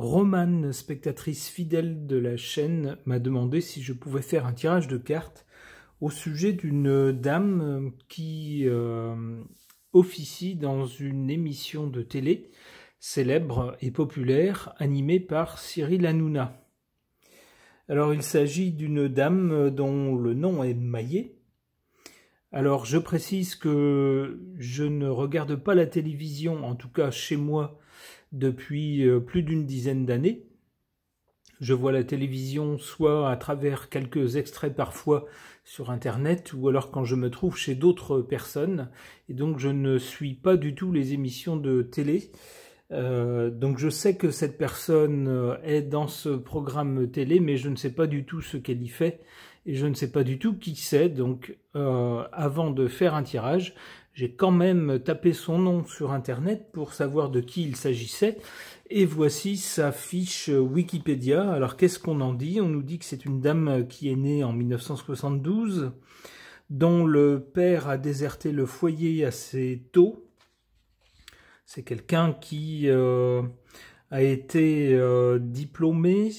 Romane, spectatrice fidèle de la chaîne, m'a demandé si je pouvais faire un tirage de cartes au sujet d'une dame qui officie dans une émission de télé célèbre et populaire animée par Cyril Hanouna. Alors il s'agit d'une dame dont le nom est Maillet. Alors je précise que je ne regarde pas la télévision, en tout cas chez moi, depuis plus d'une dizaine d'années. Je vois la télévision soit à travers quelques extraits parfois sur internet, ou alors quand je me trouve chez d'autres personnes, et donc je ne suis pas du tout les émissions de télé. Donc je sais que cette personne est dans ce programme télé, mais je ne sais pas du tout ce qu'elle y fait, et je ne sais pas du tout qui c'est. Donc avant de faire un tirage, j'ai quand même tapé son nom sur internet pour savoir de qui il s'agissait, et voici sa fiche Wikipédia. Alors qu'est-ce qu'on en dit? On nous dit que c'est une dame qui est née en 1972, dont le père a déserté le foyer assez tôt. C'est quelqu'un qui a été diplômé,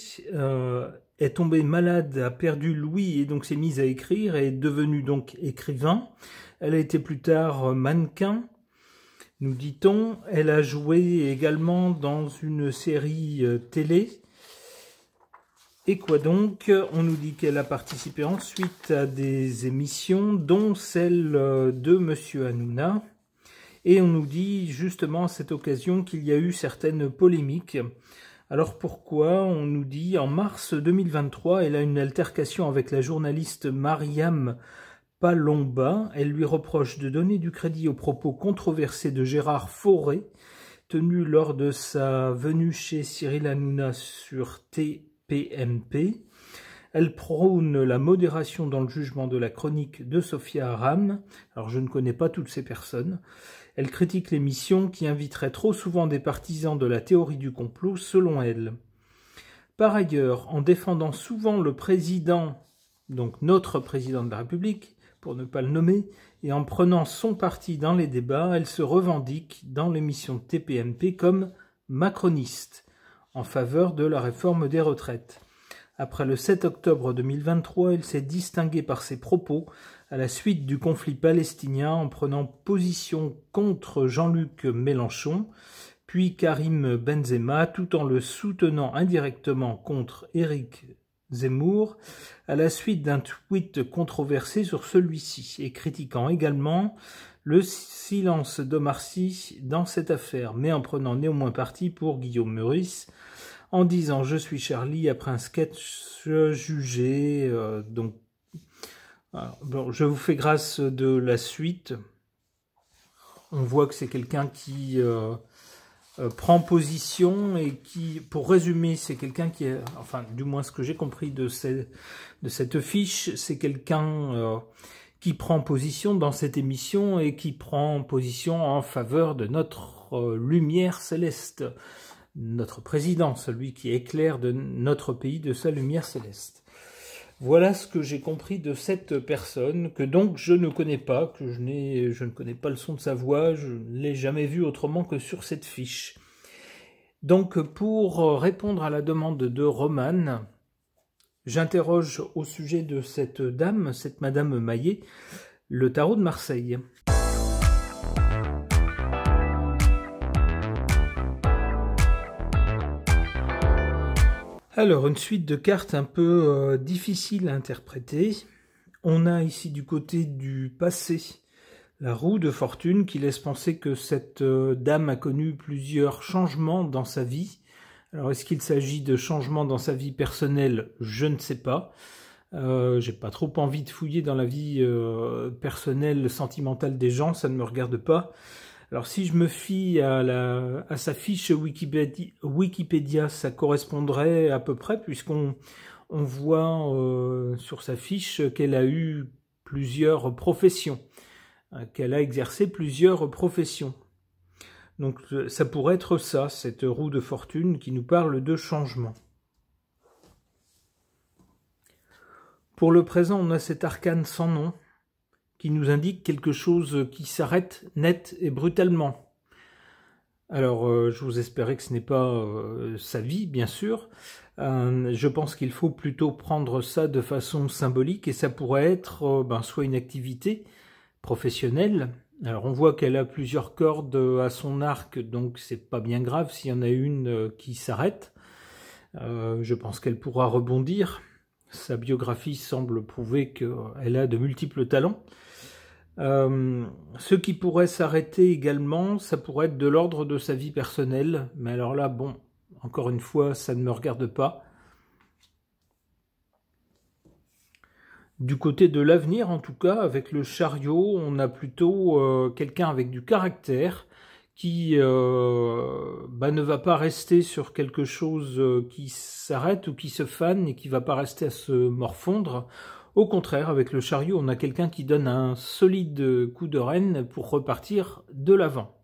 est tombé malade, a perdu l'ouïe et donc s'est mise à écrire et est devenue donc écrivain. Elle a été plus tard mannequin, nous dit-on. Elle a joué également dans une série télé. Et quoi donc? On nous dit qu'elle a participé ensuite à des émissions, dont celle de Monsieur Hanouna. Et on nous dit justement à cette occasion qu'il y a eu certaines polémiques. Alors pourquoi? On nous dit en mars 2023, elle a une altercation avec la journaliste Mariam Palomba. Elle lui reproche de donner du crédit aux propos controversés de Gérard Fauré, tenus lors de sa venue chez Cyril Hanouna sur TPMP. Elle prône la modération dans le jugement de la chronique de Sophia Aram. Alors je ne connais pas toutes ces personnes. Elle critique l'émission qui inviterait trop souvent des partisans de la théorie du complot, selon elle. Par ailleurs, en défendant souvent le président, donc notre président de la République, pour ne pas le nommer, et en prenant son parti dans les débats, elle se revendique dans l'émission de TPMP comme macroniste, en faveur de la réforme des retraites. Après le 7 octobre 2023, elle s'est distinguée par ses propos à la suite du conflit palestinien en prenant position contre Jean-Luc Mélenchon, puis Karim Benzema, tout en le soutenant indirectement contre Éric Zemmour, à la suite d'un tweet controversé sur celui-ci, et critiquant également le silence d'Omar Sy dans cette affaire, mais en prenant néanmoins parti pour Guillaume Meurice, en disant « Je suis Charlie » après un sketch jugé. Donc, bon, je vous fais grâce de la suite. On voit que c'est quelqu'un qui prend position et qui, pour résumer, c'est quelqu'un qui est, enfin, du moins ce que j'ai compris de cette fiche, c'est quelqu'un qui prend position dans cette émission et qui prend position en faveur de notre lumière céleste. Notre président, celui qui éclaire de notre pays de sa lumière céleste. Voilà ce que j'ai compris de cette personne, que donc je ne connais pas, que je ne connais pas le son de sa voix, je ne l'ai jamais vu autrement que sur cette fiche. Donc pour répondre à la demande de Romane, j'interroge au sujet de cette dame, cette Madame Maillet, le tarot de Marseille. Alors, une suite de cartes un peu difficile à interpréter. On a ici du côté du passé la roue de fortune qui laisse penser que cette dame a connu plusieurs changements dans sa vie. Alors, est-ce qu'il s'agit de changements dans sa vie personnelle? Je ne sais pas. J'ai pas trop envie de fouiller dans la vie personnelle, sentimentale des gens, ça ne me regarde pas. Alors si je me fie à sa fiche Wikipédia, ça correspondrait à peu près, puisqu'on voit sur sa fiche qu'elle a eu plusieurs professions, qu'elle a exercé plusieurs professions. Donc ça pourrait être ça, cette roue de fortune qui nous parle de changement. Pour le présent, on a cet arcane sans nom, qui nous indique quelque chose qui s'arrête net et brutalement. Alors, je vous espérais que ce n'est pas sa vie, bien sûr. Je pense qu'il faut plutôt prendre ça de façon symbolique, et ça pourrait être soit une activité professionnelle. Alors, on voit qu'elle a plusieurs cordes à son arc, donc c'est pas bien grave s'il y en a une qui s'arrête. Je pense qu'elle pourra rebondir. Sa biographie semble prouver qu'elle a de multiples talents. Ce qui pourrait s'arrêter également, ça pourrait être de l'ordre de sa vie personnelle, mais alors là, bon, encore une fois, ça ne me regarde pas. Du côté de l'avenir, en tout cas, avec le chariot, on a plutôt quelqu'un avec du caractère qui ne va pas rester sur quelque chose qui s'arrête ou qui se fane et qui va pas rester à se morfondre. Au contraire, avec le chariot, on a quelqu'un qui donne un solide coup de rêne pour repartir de l'avant.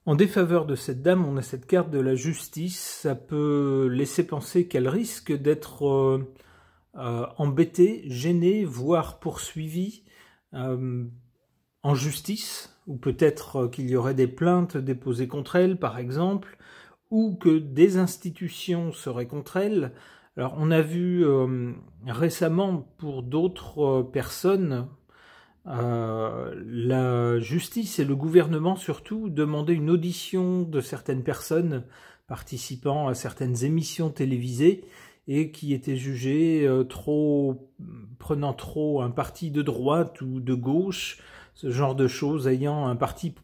En défaveur de cette dame, on a cette carte de la justice. Ça peut laisser penser qu'elle risque d'être embêtée, gênée, voire poursuivie en justice, ou peut-être qu'il y aurait des plaintes déposées contre elle, par exemple, ou que des institutions seraient contre elle. Alors, on a vu récemment pour d'autres personnes, la justice et le gouvernement surtout demandaient une audition de certaines personnes participant à certaines émissions télévisées et qui étaient jugées prenant trop un parti de droite ou de gauche, ce genre de choses, ayant un parti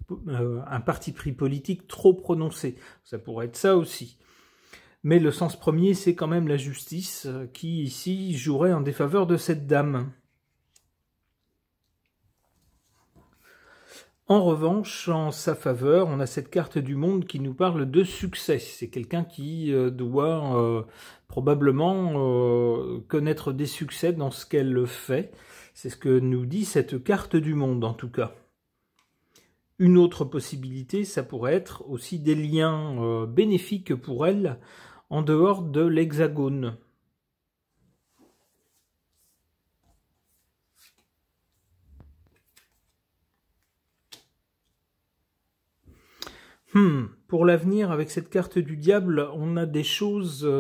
pris politique trop prononcé. Ça pourrait être ça aussi. Mais le sens premier, c'est quand même la justice qui, ici, jouerait en défaveur de cette dame. En revanche, en sa faveur, on a cette carte du monde qui nous parle de succès. C'est quelqu'un qui doit probablement connaître des succès dans ce qu'elle fait. C'est ce que nous dit cette carte du monde, en tout cas. Une autre possibilité, ça pourrait être aussi des liens bénéfiques pour elle en dehors de l'hexagone. Pour l'avenir, avec cette carte du diable, on a des choses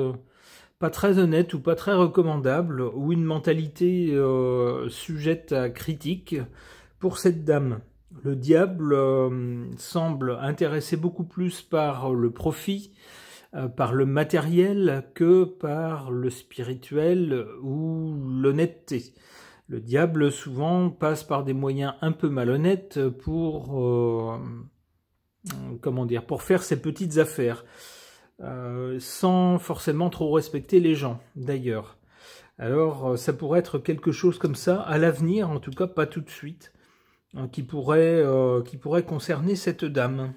pas très honnêtes ou pas très recommandables, ou une mentalité sujette à critique pour cette dame. Le diable semble intéressé beaucoup plus par le profit, par le matériel, que par le spirituel ou l'honnêteté. Le diable souvent passe par des moyens un peu malhonnêtes pour faire ses petites affaires, sans forcément trop respecter les gens, d'ailleurs. Alors, ça pourrait être quelque chose comme ça, à l'avenir, en tout cas pas tout de suite, qui pourrait concerner cette dame.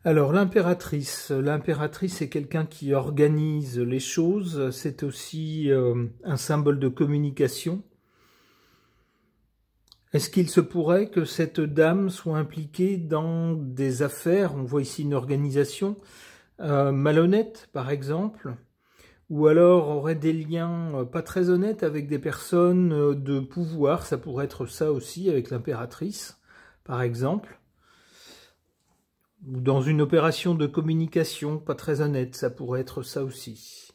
Alors l'impératrice est quelqu'un qui organise les choses, c'est aussi un symbole de communication. Est-ce qu'il se pourrait que cette dame soit impliquée dans des affaires, on voit ici une organisation malhonnête par exemple, ou alors aurait des liens pas très honnêtes avec des personnes de pouvoir, ça pourrait être ça aussi avec l'impératrice par exemple. Ou dans une opération de communication pas très honnête, ça pourrait être ça aussi.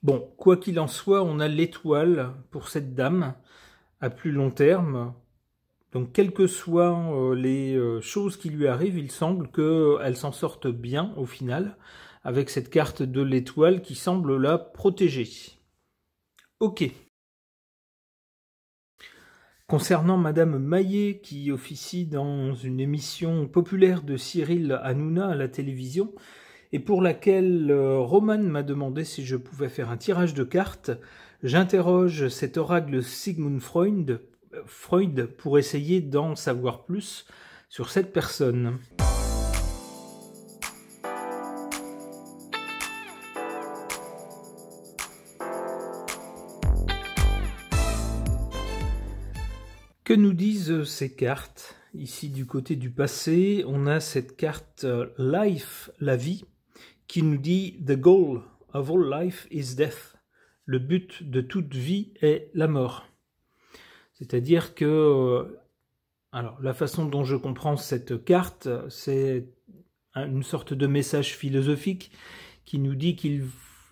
Bon, quoi qu'il en soit, on a l'étoile pour cette dame à plus long terme. Donc, quelles que soient les choses qui lui arrivent, il semble qu'elle s'en sorte bien au final, avec cette carte de l'étoile qui semble la protéger. Ok. Concernant Madame Maillet, qui officie dans une émission populaire de Cyril Hanouna à la télévision, et pour laquelle Roman m'a demandé si je pouvais faire un tirage de cartes, j'interroge cet oracle Sigmund Freud pour essayer d'en savoir plus sur cette personne. Que nous disent ces cartes? Ici, du côté du passé, on a cette carte Life, la vie, qui nous dit « The goal of all life is death ». Le but de toute vie est la mort. C'est-à-dire que, alors la façon dont je comprends cette carte, c'est une sorte de message philosophique qui nous dit que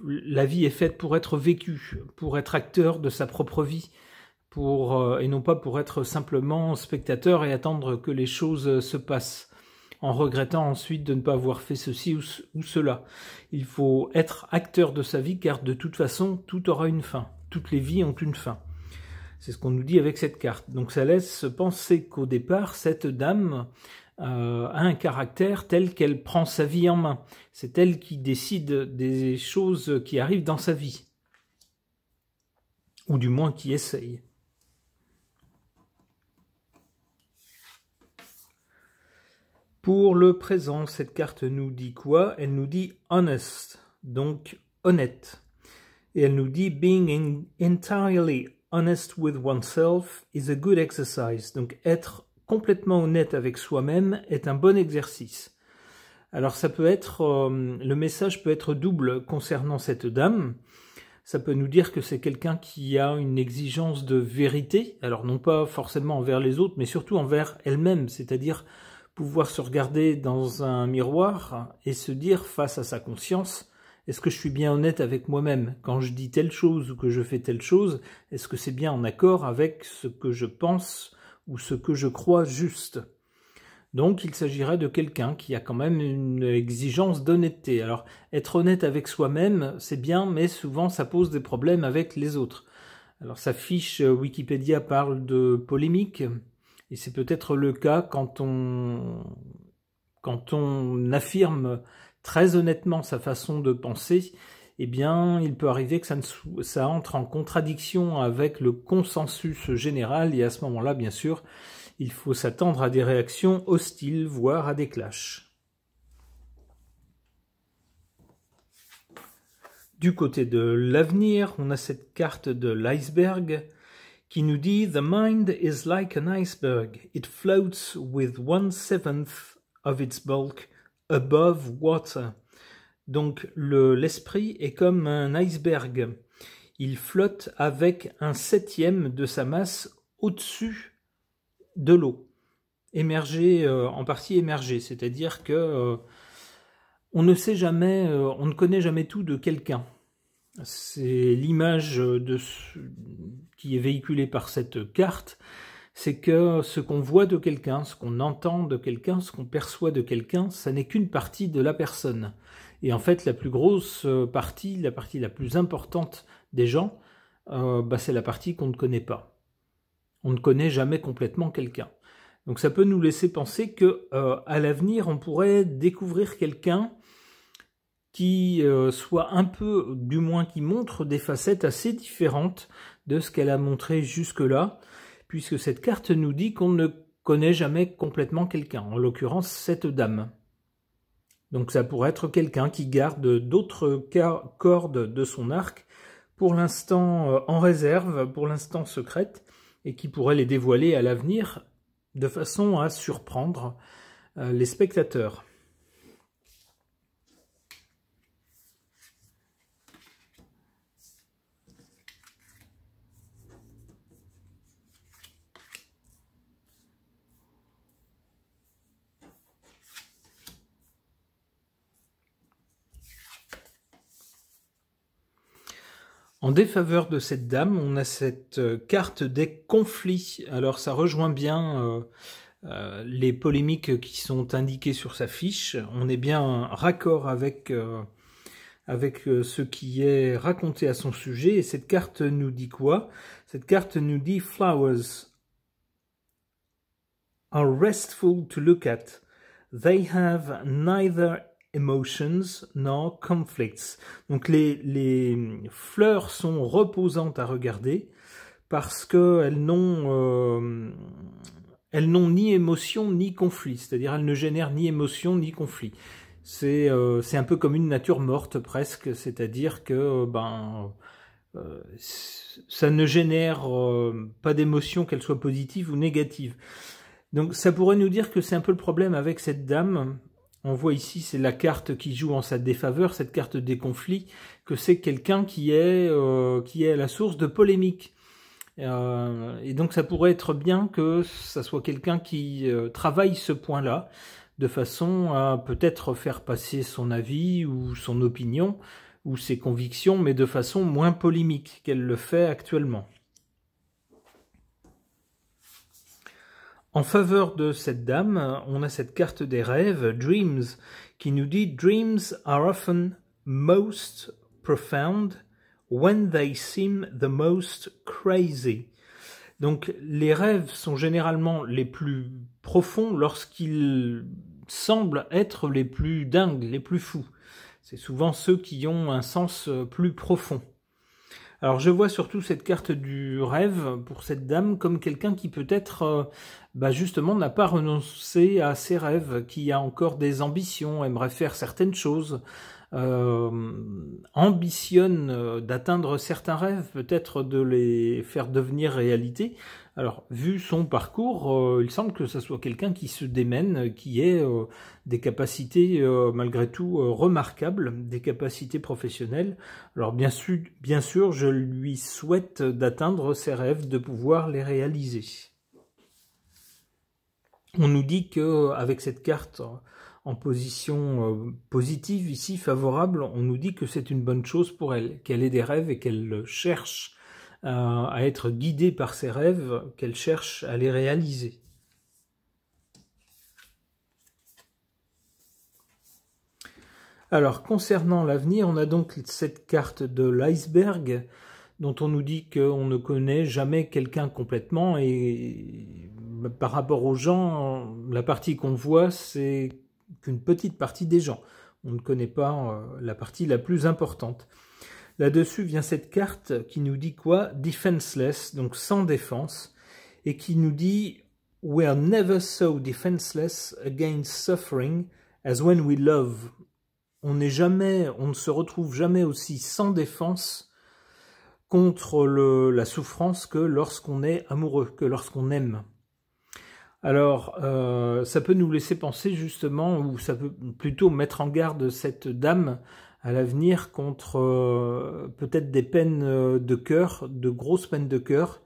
la vie est faite pour être vécue, pour être acteur de sa propre vie, et non pas pour être simplement spectateur et attendre que les choses se passent, en regrettant ensuite de ne pas avoir fait ceci ou cela. Il faut être acteur de sa vie, car de toute façon, tout aura une fin. Toutes les vies ont une fin. C'est ce qu'on nous dit avec cette carte. Donc ça laisse penser qu'au départ, cette dame a un caractère tel qu'elle prend sa vie en main. C'est elle qui décide des choses qui arrivent dans sa vie. Ou du moins qui essaye. Pour le présent, cette carte nous dit quoi? Elle nous dit honest, donc honnête. Et elle nous dit being entirely honest with oneself is a good exercise. Donc être complètement honnête avec soi-même est un bon exercice. Alors ça peut être, le message peut être double concernant cette dame. Ça peut nous dire que c'est quelqu'un qui a une exigence de vérité, alors non pas forcément envers les autres, mais surtout envers elle-même, c'est-à-dire pouvoir se regarder dans un miroir et se dire face à sa conscience, est-ce que je suis bien honnête avec moi-même? Quand je dis telle chose ou que je fais telle chose, est-ce que c'est bien en accord avec ce que je pense ou ce que je crois juste? Donc il s'agirait de quelqu'un qui a quand même une exigence d'honnêteté. Alors être honnête avec soi-même, c'est bien, mais souvent ça pose des problèmes avec les autres. Alors sa fiche Wikipédia parle de polémique, et c'est peut-être le cas quand on affirme très honnêtement sa façon de penser, eh bien, il peut arriver que ça entre en contradiction avec le consensus général, et à ce moment-là, bien sûr, il faut s'attendre à des réactions hostiles, voire à des clashs. Du côté de l'avenir, on a cette carte de l'iceberg qui nous dit « The mind is like an iceberg. It floats with 1/7 of its bulk above water. » Donc l'esprit est comme un iceberg. Il flotte avec 1/7 de sa masse au-dessus de l'eau, émergée, en partie émergée. C'est-à-dire que on ne sait jamais, on ne connaît jamais tout de quelqu'un. C'est l'image qui est véhiculée par cette carte, c'est que ce qu'on voit de quelqu'un, ce qu'on entend de quelqu'un, ce qu'on perçoit de quelqu'un, ça n'est qu'une partie de la personne. Et en fait, la plus grosse partie, la partie la plus importante des gens, c'est la partie qu'on ne connaît pas. On ne connaît jamais complètement quelqu'un. Donc ça peut nous laisser penser que à l'avenir, on pourrait découvrir quelqu'un qui soit un peu, du moins qui montre des facettes assez différentes de ce qu'elle a montré jusque-là, puisque cette carte nous dit qu'on ne connaît jamais complètement quelqu'un, en l'occurrence cette dame. Donc ça pourrait être quelqu'un qui garde d'autres cordes de son arc, pour l'instant en réserve, pour l'instant secrète, et qui pourrait les dévoiler à l'avenir de façon à surprendre les spectateurs. En défaveur de cette dame, on a cette carte des conflits. Alors ça rejoint bien les polémiques qui sont indiquées sur sa fiche. On est bien raccord avec ce qui est raconté à son sujet. Et cette carte nous dit quoi? Cette carte nous dit « Flowers are restful to look at. They have neither emotions nor conflicts ». Donc les fleurs sont reposantes à regarder parce qu'elles n'ont ni émotion ni conflit, c'est-à-dire elles ne génèrent ni émotion ni conflit. C'est un peu comme une nature morte presque, c'est-à-dire que ça ne génère pas d'émotion, qu'elle soit positive ou négative. Donc ça pourrait nous dire que c'est un peu le problème avec cette dame. On voit ici, c'est la carte qui joue en sa défaveur, cette carte des conflits, que c'est quelqu'un qui est à la source de polémiques. Et donc ça pourrait être bien que ça soit quelqu'un qui travaille ce point-là, de façon à peut-être faire passer son avis ou son opinion ou ses convictions, mais de façon moins polémique qu'elle le fait actuellement. En faveur de cette dame, on a cette carte des rêves, Dreams, qui nous dit « Dreams are often most profound when they seem the most crazy ». Donc les rêves sont généralement les plus profonds lorsqu'ils semblent être les plus dingues, les plus fous. C'est souvent ceux qui ont un sens plus profond. Alors je vois surtout cette carte du rêve pour cette dame comme quelqu'un qui peut-être justement n'a pas renoncé à ses rêves, qui a encore des ambitions, aimerait faire certaines choses, ambitionne d'atteindre certains rêves, peut-être de les faire devenir réalité. Alors, vu son parcours, il semble que ce soit quelqu'un qui se démène, qui ait des capacités malgré tout remarquables, des capacités professionnelles. Alors bien sûr, je lui souhaite d'atteindre ses rêves, de pouvoir les réaliser. On nous dit qu'avec cette carte en position positive, ici favorable, on nous dit que c'est une bonne chose pour elle, qu'elle ait des rêves et qu'elle cherche à être guidée par ses rêves, qu'elle cherche à les réaliser. Alors, concernant l'avenir, on a donc cette carte de l'iceberg, dont on nous dit qu'on ne connaît jamais quelqu'un complètement, et par rapport aux gens, la partie qu'on voit, c'est qu'une petite partie des gens. On ne connaît pas la partie la plus importante. Là-dessus vient cette carte qui nous dit quoi? Defenseless, donc sans défense, et qui nous dit « We are never so defenseless against suffering as when we love ». On ne se retrouve jamais aussi sans défense contre la souffrance que lorsqu'on est amoureux, que lorsqu'on aime. Alors, ça peut nous laisser penser justement, ou ça peut plutôt mettre en garde cette dame à l'avenir contre peut-être des peines de cœur, de grosses peines de cœur.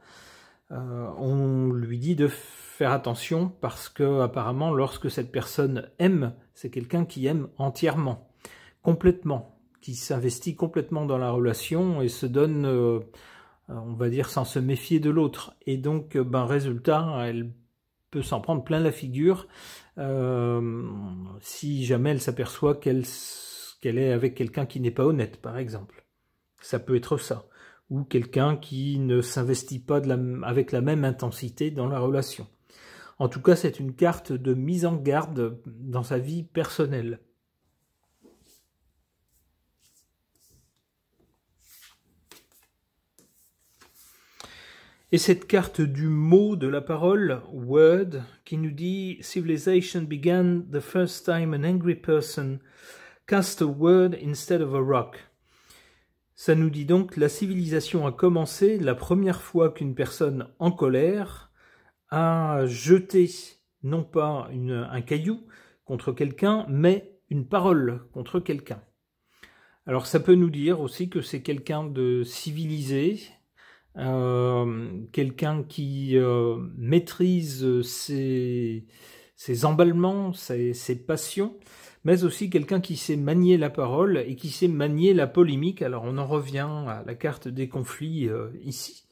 On lui dit de faire attention parce que apparemment, lorsque cette personne aime, c'est quelqu'un qui aime entièrement, complètement, qui s'investit complètement dans la relation et se donne, on va dire, sans se méfier de l'autre. Et donc, résultat, elle peut s'en prendre plein la figure si jamais elle s'aperçoit qu'elle est avec quelqu'un qui n'est pas honnête, par exemple. Ça peut être ça. Ou quelqu'un qui ne s'investit pas avec la même intensité dans la relation. En tout cas, c'est une carte de mise en garde dans sa vie personnelle. Et cette carte du mot, de la parole, word, qui nous dit « Civilization began the first time an angry person cast a word instead of a rock ». Ça nous dit donc la civilisation a commencé la première fois qu'une personne en colère a jeté non pas un caillou contre quelqu'un, mais une parole contre quelqu'un. Alors ça peut nous dire aussi que c'est quelqu'un de civilisé, quelqu'un qui maîtrise ses emballements, ses passions, mais aussi quelqu'un qui sait manier la parole et qui sait manier la polémique. Alors on en revient à la carte des conflits ici.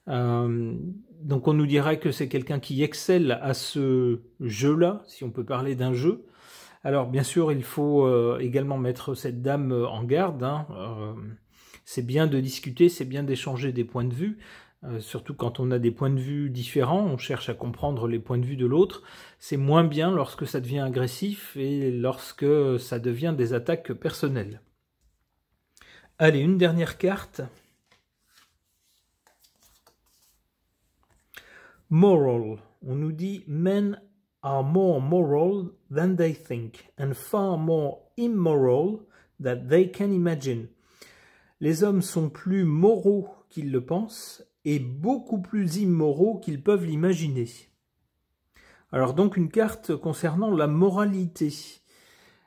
Donc on nous dirait que c'est quelqu'un qui excelle à ce jeu-là, si on peut parler d'un jeu. Alors bien sûr, il faut également mettre cette dame en garde. C'est bien de discuter, c'est bien d'échanger des points de vue, surtout quand on a des points de vue différents, on cherche à comprendre les points de vue de l'autre. C'est moins bien lorsque ça devient agressif et lorsque ça devient des attaques personnelles. Allez, une dernière carte. Moral. On nous dit « Men are more moral than they think and far more immoral than they can imagine ». Les hommes sont plus moraux qu'ils le pensent et beaucoup plus immoraux qu'ils peuvent l'imaginer. Alors donc une carte concernant la moralité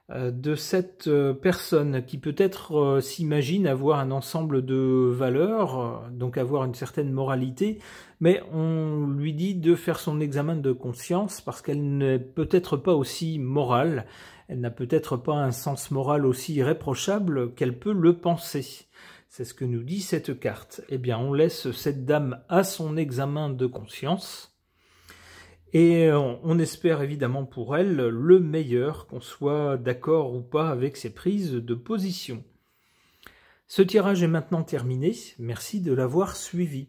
de cette personne qui peut-être s'imagine avoir un ensemble de valeurs, donc avoir une certaine moralité, mais on lui dit de faire son examen de conscience parce qu'elle n'est peut-être pas aussi morale, elle n'a peut-être pas un sens moral aussi irréprochable qu'elle peut le penser. C'est ce que nous dit cette carte. Eh bien, on laisse cette dame à son examen de conscience. Et on espère évidemment pour elle le meilleur, qu'on soit d'accord ou pas avec ses prises de position. Ce tirage est maintenant terminé. Merci de l'avoir suivi.